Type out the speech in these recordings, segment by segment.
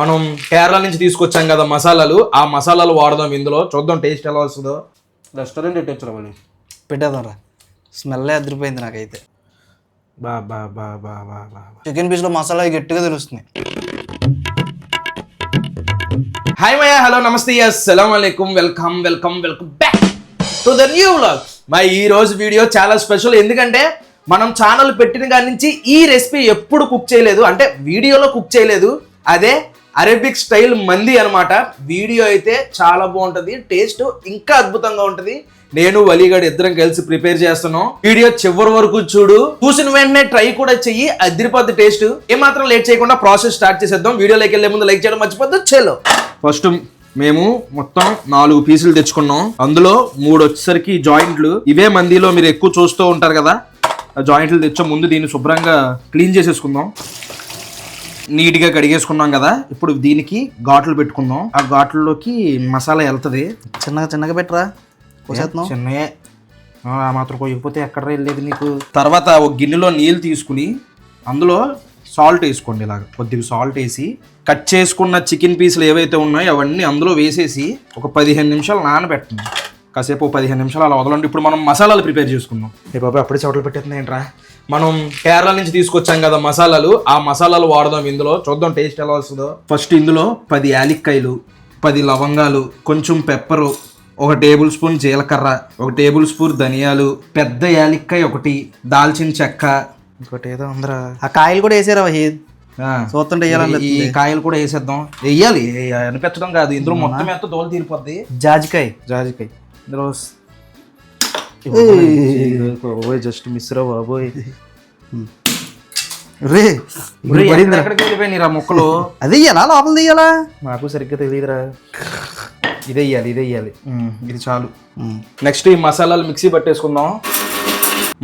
మనం కేరళ నుంచి తీసుకొచ్చాం కదా మసాలాలు, ఆ మసాలాలు వాడదాం ఇందులో. చూద్దాం టేస్ట్ ఎలా వస్తుందో. రెస్టారెంట్ పెట్టచ్చు రావాలి, పెట్టేద్దాం రా. స్మెల్ అదిరిపోయింది నాకైతే. బా బా బా బా బా బా. చికెన్ పీస్లో మసాలా గట్టిగా తెలుస్తుంది. హాయ్ మయా, హలో, నమస్తే, అస్సలం వాలేకుమ్, welcome welcome welcome back to the new vlog. మరి ఈ రోజు వీడియో చాలా స్పెషల్. ఎందుకంటే మనం ఛానల్ పెట్టిన కాడి నుంచి ఈ రెసిపీ ఎప్పుడు కుక్ చేయలేదు, అంటే వీడియోలో కుక్ చేయలేదు. అదే అరేబిక్ స్టైల్ మంది అన్నమాట. వీడియో అయితే చాలా బాగుంటుంది, టేస్ట్ ఇంకా అద్భుతంగా ఉంటుంది. నేను వలీగాడు ఇద్దరం కలిసి ప్రిపేర్ చేస్తున్నాం. వీడియో చివరి వరకు చూడు, చూసిన వెంటనే ట్రై కూడా చెయ్యి, అదిరిపోద్ది టేస్ట్. ఏమాత్రం లేట్ చేయకుండా ప్రాసెస్ స్టార్ట్ చేసేద్దాం. వీడియోలోకి వెళ్ళే ముందు లైక్ చేయడం మర్చిపోద్దు. చలో, ఫస్ట్ మేము మొత్తం 4 పీసులు తెచ్చుకున్నాం. అందులో 3 వచ్చేసరికి జాయింట్లు. ఇవే మందిలో మీరు ఎక్కువ చూస్తూ ఉంటారు కదా, జాయింట్లు తెచ్చా. ముందు దీన్ని శుభ్రంగా క్లీన్ చేసేసుకుందాం. నీట్గా కడిగేసుకున్నాం కదా, ఇప్పుడు దీనికి ఘాట్లు పెట్టుకుందాం. ఆ ఘాట్లలోకి మసాలా వెళ్తుంది. చిన్నగా పెట్టరా, చిన్నయే, ఆ మాత్రం కొయ్యకపోతే ఎక్కడ వెళ్ళేది నీకు. తర్వాత ఒక గిన్నెలో నీళ్ళు తీసుకుని అందులో సాల్ట్ వేసుకోండి. ఇలాగ కొద్దిగా సాల్ట్ వేసి కట్ చేసుకున్న చికెన్ పీసులు ఏవైతే ఉన్నాయో అవన్నీ అందులో వేసేసి ఒక 15 నిమిషాలు నానబెట్టండి. కాసేపు 15 నిమిషాలు అలా వదలండి. ఇప్పుడు మనం మసాలాలు ప్రిపేర్ చేసుకుందాం. ఏ బాబా, అప్పుడే చోటలు పెట్టేస్తున్నాయి ఏంట్రా. మనం కేరళ నుంచి తీసుకొచ్చాం కదా మసాలాలు, ఆ మసాలాలు వాడదాం ఇందులో. చూద్దాం టేస్ట్ ఎలా వస్తుందో. ఫస్ట్ ఇందులో 10 యాలక్కాయలు, 10 లవంగాలు, కొంచెం పెప్పరు, 1 టేబుల్ స్పూన్ జీలకర్ర, 1 టేబుల్ స్పూన్ ధనియాలు, పెద్ద యాలక్కాయ 1, దాల్చిన చెక్క, ఇంకోటి ఏదో ఉందిరా. ఆ కాయలు కూడా వేసారా వహీద్? చూస్తుంటే ఈ కాయలు కూడా వేసేద్దాం. వేయాలి, అనిపించడం కాదు. ఇందులో మొత్తం ఎంత తోలు తీరిపోద్ది. జాజికాయ ఇందులో జస్ట్ మిస్ రా బాబోయ్. ఎక్కడికి వెళ్ళిపోయినా మొక్కలు. అది ఎలా లోపల తీయాలా నాకు సరిగ్గా తెలియదురా. ఇదే వేయాలి. ఇది చాలు. నెక్స్ట్ ఈ మసాలాలు మిక్సీ పట్టేసుకుందాం.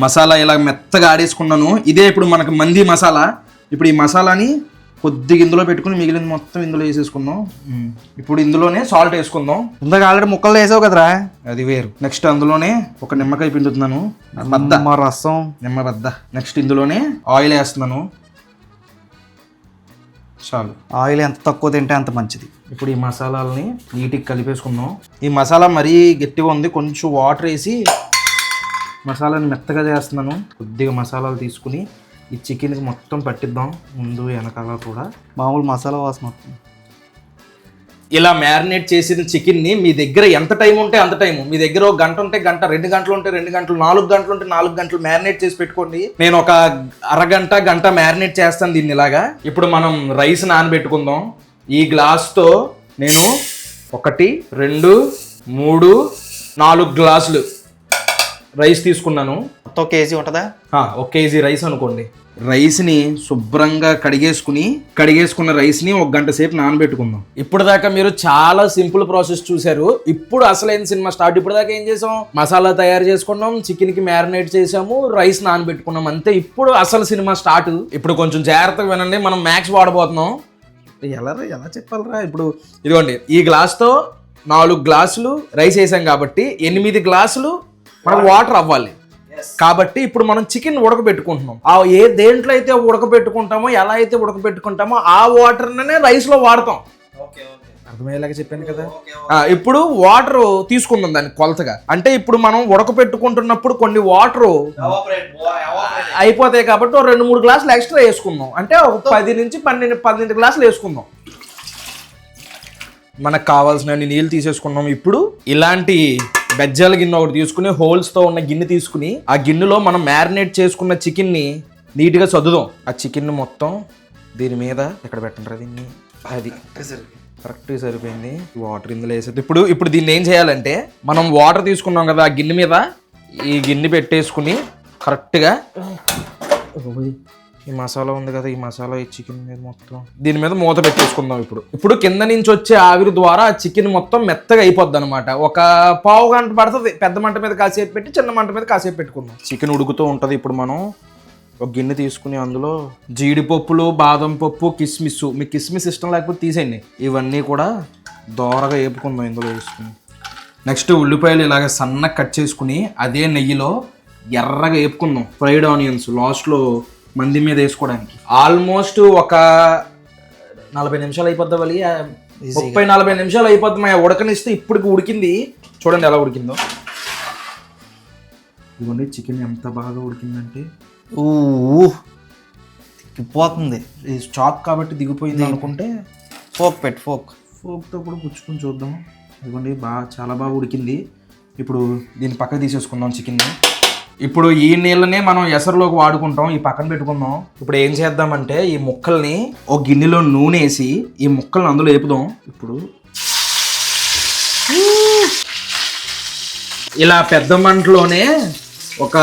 మసాలా ఇలా మెత్తగా ఆడేసుకున్నాను. ఇదే ఇప్పుడు మనకు మంది మసాలా. ఇప్పుడు ఈ మసాలాని కొద్దిగా ఇందులో పెట్టుకుని మిగిలింది మొత్తం ఇందులో వేసేసుకుందాం. ఇప్పుడు ఇందులోనే సాల్ట్ వేసుకుందాం. ఇందాక ఆల్రెడీ ముక్కలు వేసావు కదరా, అది వేరు. నెక్స్ట్ అందులోనే ఒక నిమ్మకాయ పిండుతున్నాను, రసం, నిమ్మబద్ద. నెక్స్ట్ ఇందులోనే ఆయిల్ వేస్తున్నాను. చాలు. ఆయిల్ ఎంత తక్కువ తింటే అంత మంచిది. ఇప్పుడు ఈ మసాలాలని నీట్గా కలిపేసుకుందాం. ఈ మసాలా మరీ గట్టిగా ఉంది, కొంచెం వాటర్ వేసి మసాలాని మెత్తగా చేస్తున్నాను. కొద్దిగా మసాలాలు తీసుకుని ఈ చికెన్కి మొత్తం పట్టిద్దాం, ముందు వెనకాల కూడా. మామూలు మసాలా వాసన వస్తుంది. ఇలా మ్యారినేట్ చేసిన చికెన్ని మీ దగ్గర ఎంత టైం ఉంటే అంత టైం, మీ దగ్గర 1 గంట ఉంటే గంట, 2 గంటలు ఉంటే 2 గంటలు, 4 గంటలు ఉంటే 4 గంటలు మ్యారినేట్ చేసి పెట్టుకోండి. నేను ఒక అరగంట గంట మ్యారినేట్ చేస్తాను దీన్ని ఇలాగా. ఇప్పుడు మనం రైస్ నానబెట్టుకుందాం. ఈ గ్లాస్తో నేను 1 2 3 4 గ్లాసులు రైస్ తీసుకున్నాను. మొత్తం 1 కేజీ ఉంటుందా? 1 కేజీ రైస్ అనుకోండి. రైస్ని శుభ్రంగా కడిగేసుకున్న రైస్ని 1 గంట సేపు నానబెట్టుకుందాం. ఇప్పుడు దాకా మీరు చాలా సింపుల్ ప్రాసెస్ చూశారు. ఇప్పుడు అసలైన సినిమా స్టార్ట్. ఇప్పుడు దాకా ఏం చేసాం, మసాలా తయారు చేసుకున్నాం, చికెన్కి మ్యారినేట్ చేసాము, రైస్ నానబెట్టుకున్నాం, అంతే. ఇప్పుడు అసలు సినిమా స్టార్ట్. ఇప్పుడు కొంచెం జాగ్రత్తగా వినండి, మనం మ్యాక్స్ వాడబోతున్నాం. ఎలా చెప్పాలరా. ఇప్పుడు ఇదిగోండి, ఈ గ్లాస్తో 4 గ్లాసులు రైస్ వేసాం కాబట్టి 8 గ్లాసులు మనకు వాటర్ అవ్వాలి. కాబట్టి ఇప్పుడు మనం చికెన్ ఉడకబెట్టుకుంటున్నాం. దేంట్లో అయితే ఉడకబెట్టుకుంటామో, ఎలా అయితే ఉడకబెట్టుకుంటామో ఆ వాటర్నే రైస్లో వాడతాం. అర్థమయ్యేలాగా చెప్పాను కదా. ఇప్పుడు వాటర్ తీసుకుందాం దాన్ని కొలతగా. అంటే ఇప్పుడు మనం ఉడకబెట్టుకుంటున్నప్పుడు కొన్ని వాటర్ అయిపోతాయి కాబట్టి 2-3 గ్లాసులు ఎక్స్ట్రా వేసుకుందాం. అంటే 10 నుంచి 12 గ్లాసులు వేసుకుందాం. మనకు కావాల్సిన నీళ్ళు తీసేసుకున్నాం. ఇప్పుడు ఇలాంటి బెజ్జాల గిన్నె ఒకటి తీసుకుని, హోల్స్తో ఉన్న గిన్నె తీసుకుని, ఆ గిన్నెలో మనం మ్యారినేట్ చేసుకున్న చికెన్ని నీట్గా సర్దుదాం. ఆ చికెన్ మొత్తం దీని మీద ఎక్కడ పెట్టండి దీన్ని, అది కరెక్ట్గా సరిపోయింది. వాటర్ ఇందులో వేసేది. ఇప్పుడు దీన్ని ఏం చేయాలంటే, మనం వాటర్ తీసుకున్నాం కదా, ఆ గిన్నె మీద ఈ గిన్నె పెట్టేసుకుని కరెక్ట్గా ఈ మసాలా ఉంది కదా, ఈ మసాలా ఈ చికెన్ మీద మొత్తం దీని మీద మూత పెట్టేసుకుందాం. ఇప్పుడు కింద నుంచి వచ్చే ఆవిరి ద్వారా ఆ చికెన్ మొత్తం మెత్తగా అయిపోద్ది అనమాట. ఒక 1/2 గంట పడుతుంది. పెద్ద మంట మీద కాసేపు పెట్టి, చిన్న మంట మీద కాసేపు పెట్టుకుందాం. చికెన్ ఉడుకుతూ ఉంటుంది. ఇప్పుడు మనం ఒక గిన్నె తీసుకుని అందులో జీడిపప్పులు, బాదం పప్పు, కిస్మిస్, మీకు కిస్మిస్ ఇష్టం లేకపోతే తీసేయండి, ఇవన్నీ కూడా దోరగా వేపుకుందాం ఇందులో వేసుకుని. నెక్స్ట్ ఉల్లిపాయలు ఇలాగ సన్నగా కట్ చేసుకుని అదే నెయ్యిలో ఎర్రగా వేపుకుందాం. ఫ్రైడ్ ఆనియన్స్ లాస్ట్లో మంది మీద వేసుకోవడానికి. ఆల్మోస్ట్ ఒక 40 నిమిషాలు అయిపోద్దా వలి 30-40 నిమిషాలు అయిపోద్ది మా ఉడకనిస్తే ఇప్పటికి ఉడికింది. చూడండి ఎలా ఉడికిందో. ఇదిగోండి చికెన్ ఎంత బాగా ఉడికిందంటే తిక్కిపోతుంది. ఈ చాక్ కాబట్టి దిగిపోయింది అనుకుంటే ఫోక్తో కూడా పుచ్చుకొని చూద్దాం. ఇదిగోండి చాలా బాగా ఉడికింది. ఇప్పుడు దీన్ని పక్కకు తీసేసుకుందాం చికెన్ని. ఇప్పుడు ఈ నీళ్ళనే మనం ఎసరులోకి వాడుకుంటాం. ఈ పక్కన పెట్టుకుందాం. ఇప్పుడు ఏం చేద్దామంటే ఈ ముక్కల్ని ఒక గిన్నెలో నూనె వేసి ఈ ముక్కల్ని అందులో వేపుదాం. ఇప్పుడు ఇలా పెద్ద మంటలోనే ఒక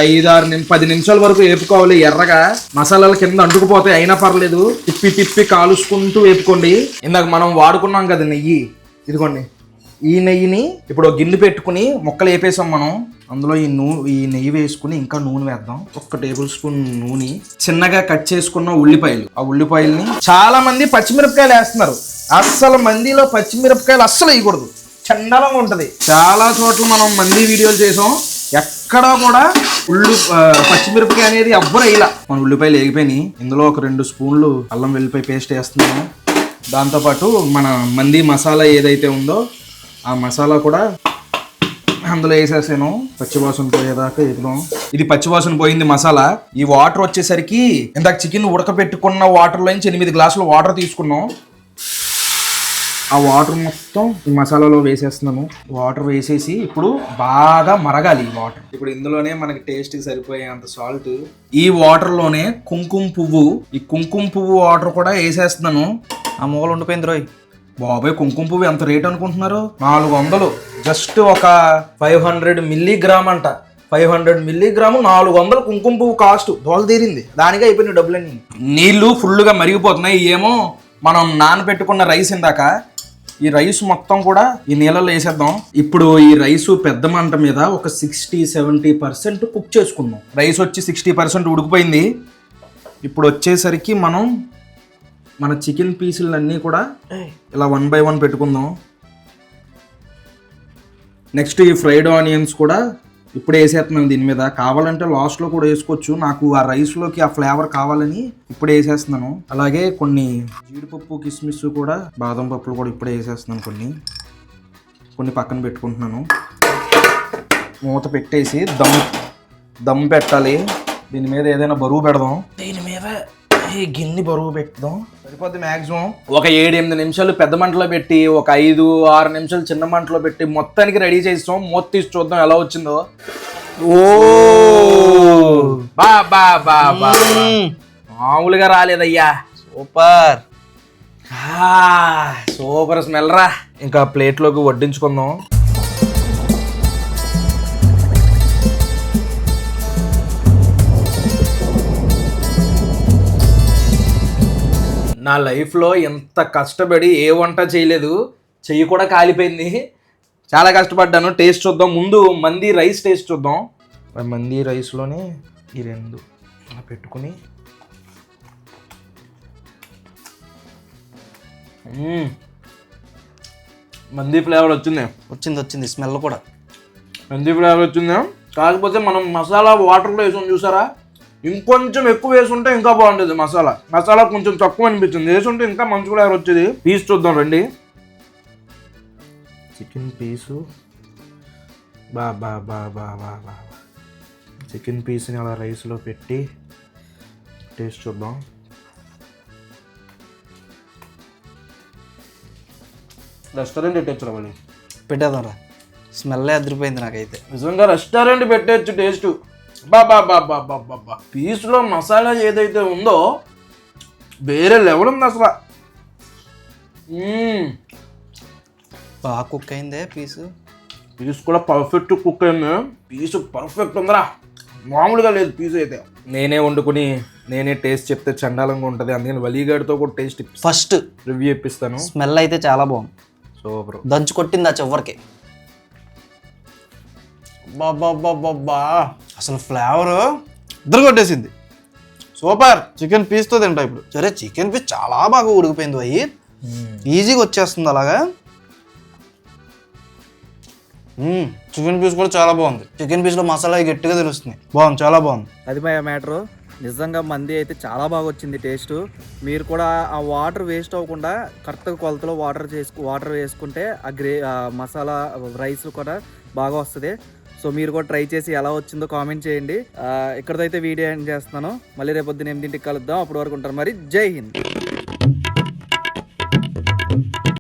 5-10 నిమిషాల వరకు వేపుకోవాలి. ఎర్రగా మసాలాల కింద అంటుకుపోతాయి, అయినా పర్లేదు. తిప్పి కాలుసుకుంటూ వేపుకోండి. ఇందాక మనం వాడుకున్నాం కదా నెయ్యి, ఇదిగోండి ఈ నెయ్యిని ఇప్పుడు గిన్నె పెట్టుకుని ముక్కలు వేపేసాం మనం. అందులో ఈ నెయ్యి వేసుకుని ఇంకా నూనె వేద్దాం. 1 టేబుల్ స్పూన్ నూనె, చిన్నగా కట్ చేసుకున్న ఉల్లిపాయలు. ఆ ఉల్లిపాయల్ని చాలా మంది పచ్చిమిరపకాయలు వేస్తున్నారు. అస్సలు మందిలో పచ్చిమిరపకాయలు అస్సలు వేయకూడదు, చండాలంగా ఉంటుంది. చాలా చోట్ల మనం మంది వీడియోలు చేసాం, ఎక్కడా కూడా పచ్చిమిరపకాయ అనేది ఎవ్వరు వేయలా. మన ఉల్లిపాయలు వేగిపోయినాయి. ఇందులో ఒక 2 స్పూన్లు అల్లం వెల్లిపాయ పేస్ట్ వేస్తున్నాము. దాంతోపాటు మన మంది మసాలా ఏదైతే ఉందో ఆ మసాలా కూడా అందులో వేసేసాను. పచ్చివాసన పోయేదాకా వేపుదాం. ఇది పచ్చివాసన పోయింది మసాలా. ఈ వాటర్ వచ్చేసరికి ఇందాక చికెన్ ఉడకబెట్టుకున్న వాటర్లో నుంచి 8 గ్లాసులు వాటర్ తీసుకున్నాం. ఆ వాటర్ మొత్తం ఈ మసాలాలో వేసేస్తున్నాను. వాటర్ వేసేసి ఇప్పుడు బాగా మరగాలి ఈ వాటర్. ఇప్పుడు ఇందులోనే మనకి టేస్ట్కి సరిపోయేంత సాల్ట్, ఈ వాటర్లోనే కుంకుమ పువ్వు, ఈ కుంకుమ పువ్వు వాటర్ కూడా వేసేస్తున్నాను. ఆ మూగలు ఉండిపోయింది రోయ్. బాబాయ్ కుంకుమ పువ్వు ఎంత రేట్ అనుకుంటున్నారు? 400. జస్ట్ ఒక 500 మిల్లీగ్రామ్ అంట. 500 మిల్లీగ్రాము 400 కుంకుమ పువ్వు కాస్ట్. దోల తీరింది, దానికే అయిపోయినాయి డబ్బులన్నీ. నీళ్లు ఫుల్గా మరిగిపోతున్నాయి. ఏమో మనం నానబెట్టుకున్న రైస్ ఇందాక, ఈ రైస్ మొత్తం కూడా ఈ నీళ్ళలో వేసేద్దాం. ఇప్పుడు ఈ రైస్ పెద్ద మంట మీద ఒక 60-70% కుక్ చేసుకుందాం. రైస్ వచ్చి 60% ఉడికిపోయింది. ఇప్పుడు వచ్చేసరికి మనం మన చికెన్ పీసులన్నీ కూడా ఇలా 1 by 1 పెట్టుకుందాం. నెక్స్ట్ ఈ ఫ్రైడ్ ఆనియన్స్ కూడా ఇప్పుడే వేసేస్తున్నాను దీని మీద. కావాలంటే లాస్ట్లో కూడా వేసుకోవచ్చు, నాకు ఆ రైస్లోకి ఆ ఫ్లేవర్ కావాలని ఇప్పుడే వేసేస్తున్నాను. అలాగే కొన్ని జీడిపప్పు, కిస్మిస్ కూడా, బాదం పప్పులు కూడా ఇప్పుడే వేసేస్తున్నాను. కొన్ని పక్కన పెట్టుకుంటున్నాను. మూత పెట్టేసి దమ్ పెట్టాలి. దీని మీద ఏదైనా బరువు పెడదాం. దీని మీద ఈ గిన్నె బరువు పెడదాం, సరిపోద్ది మ్యాక్సిమం. ఒక 7-8 నిమిషాలు పెద్ద మంటలో పెట్టి, ఒక 5-6 నిమిషాలు చిన్న మంటలో పెట్టి మొత్తానికి రెడీ చేస్తాం. మూత తీసి చూద్దాం ఎలా వచ్చిందో. మామూలుగా రాలేదయ్యా, సూపర్ స్మెల్ రా. ఇంకా ప్లేట్లోకి వడ్డించుకుందాం. నా లైఫ్లో ఎంత కష్టపడి ఏ వంట చేయలేదు, చెయ్యి కూడా కాలిపోయింది. చాలా కష్టపడ్డాను. టేస్ట్ చూద్దాం. ముందు మంది రైస్ టేస్ట్ చూద్దాం. మంది రైస్లోనే ఈ 2 పెట్టుకుని మంది ఫ్లేవర్ వచ్చింది స్మెల్ కూడా మంది ఫ్లేవర్ వచ్చింది. కాకపోతే మనం మసాలా వాటర్లో వేసాం చూసారా, ఇంకొంచెం ఎక్కువ వేసుంటే ఇంకా బాగుంటుంది. మసాలా కొంచెం తక్కువ అనిపించింది, వేసుంటే ఇంకా మంచి ఫ్లేవర్ వచ్చేది. పీస్ చూద్దాం రండి. చికెన్ పీసు చికెన్ పీస్ని అలా రైస్లో పెట్టి టేస్ట్ చూద్దాం. రెస్టారెంట్ పెట్టచ్చు రావాలి, పెట్టేద్దాం రా. స్మెల్ అదిరిపోయింది నాకైతే. నిజంగా రెస్టారెంట్ పెట్టచ్చు టేస్ట్. పీస్లో మసాలా ఏదైతే ఉందో వేరే లెవెల్ ఉంది అసలు. బాగా కుక్ అయిందే పీస్ కూడా పర్ఫెక్ట్ కుక్ అయింది. పీసు పర్ఫెక్ట్ ఉందిరా, మామూలుగా లేదు పీసు అయితే. నేనే వండుకుని నేనే టేస్ట్ చెప్తే చండాలంగా ఉంటుంది, అందుకని వలీగాడితో కూడా టేస్ట్ ఫస్ట్ రివ్యూ ఇప్పిస్తాను. స్మెల్ అయితే చాలా బాగుంది, సూపర్. దంచు కొట్టింది ఆ చివరికి. బాబా అసలు ఫ్లేవర్ ఇద్దరు కొట్టేసింది. సూపర్. చికెన్ పీస్తో తింటా ఇప్పుడు. సరే చికెన్ పీస్ చాలా బాగా ఉడికిపోయింది అయ్యి, ఈజీగా వచ్చేస్తుంది అలాగా. చికెన్ పీస్ కూడా చాలా బాగుంది. చికెన్ పీస్లో మసాలా గట్టిగా తెలుస్తుంది. బాగుంది, చాలా బాగుంది. అది మ్యాటరు. నిజంగా మంది అయితే చాలా బాగా వచ్చింది టేస్ట్. మీరు కూడా ఆ వాటర్ వేస్ట్ అవ్వకుండా కరెక్ట్గా కొలతలో వాటర్ వేసుకుంటే ఆ మసాలా రైస్ కూడా బాగా వస్తుంది. సో మీరు కూడా ట్రై చేసి ఎలా వచ్చిందో కామెంట్ చేయండి. ఇక్కడతో అయితే వీడియో ఎండ్ చేస్తున్నాను. మళ్ళీ రేపొద్దున 8ంటికి కలుద్దాం. అప్పటి వరకు ఉంటారు మరి. జై హింద్.